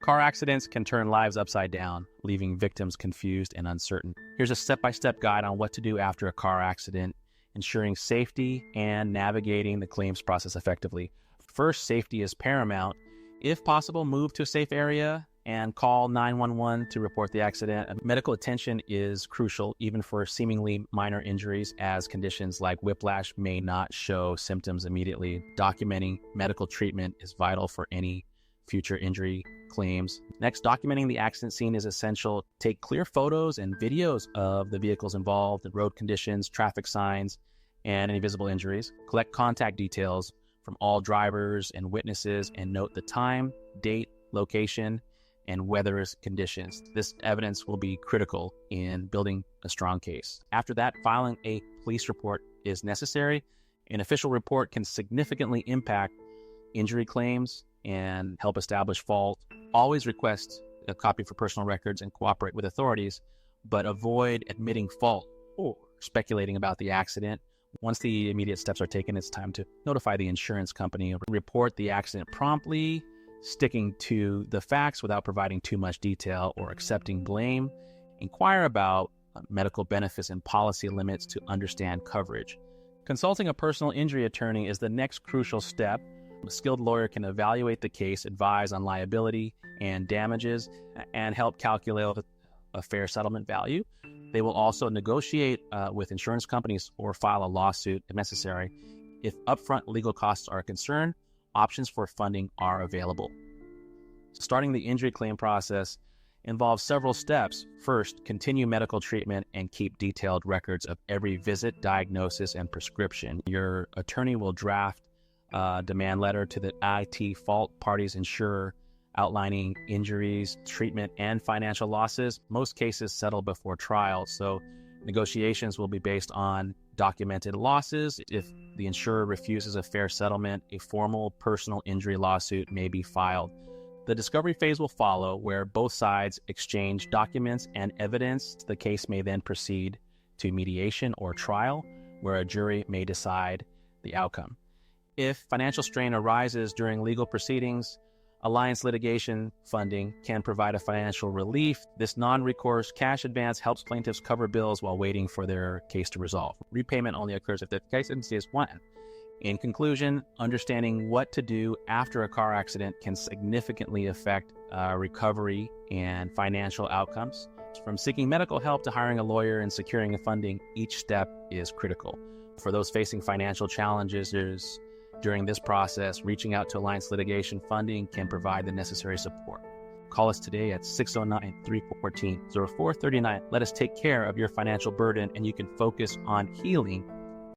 Car accidents can turn lives upside down, leaving victims confused and uncertain. Here's a step-by-step guide on what to do after a car accident, ensuring safety and navigating the claims process effectively. First, safety is paramount. If possible, move to a safe area and call 911 to report the accident. Medical attention is crucial, even for seemingly minor injuries, as conditions like whiplash may not show symptoms immediately. Documenting medical treatment is vital for any future injury claims. Next, documenting the accident scene is essential. Take clear photos and videos of the vehicles involved, the road conditions, traffic signs, and any visible injuries. Collect contact details from all drivers and witnesses and note the time, date, location, and weather conditions. This evidence will be critical in building a strong case. After that, filing a police report is necessary. An official report can significantly impact injury claims and help establish fault. Always request a copy for personal records and cooperate with authorities, but avoid admitting fault or speculating about the accident. Once the immediate steps are taken, it's time to notify the insurance company, report the accident promptly, sticking to the facts without providing too much detail or accepting blame. Inquire about medical benefits and policy limits to understand coverage. Consulting a personal injury attorney is the next crucial step. A skilled lawyer can evaluate the case, advise on liability and damages, and help calculate a fair settlement value. They will also negotiate with insurance companies or file a lawsuit if necessary. If upfront legal costs are a concern, options for funding are available. Starting the injury claim process involves several steps. First, continue medical treatment and keep detailed records of every visit, diagnosis, and prescription. Your attorney will draft a demand letter to the IT fault parties insurer outlining injuries, treatment, and financial losses. Most cases settle before trial, so negotiations will be based on documented losses. If the insurer refuses a fair settlement, a formal personal injury lawsuit may be filed. The discovery phase will follow, where both sides exchange documents and evidence. The case may then proceed to mediation or trial, where a jury may decide the outcome. If financial strain arises during legal proceedings, Alliance Litigation Funding can provide a financial relief. This non-recourse cash advance helps plaintiffs cover bills while waiting for their case to resolve. Repayment only occurs if the case is won. In conclusion, understanding what to do after a car accident can significantly affect recovery and financial outcomes. From seeking medical help to hiring a lawyer and securing funding, each step is critical. For those facing financial challenges, during this process, reaching out to Alliance Litigation Funding can provide the necessary support. Call us today at 609-314-0439. Let us take care of your financial burden, and you can focus on healing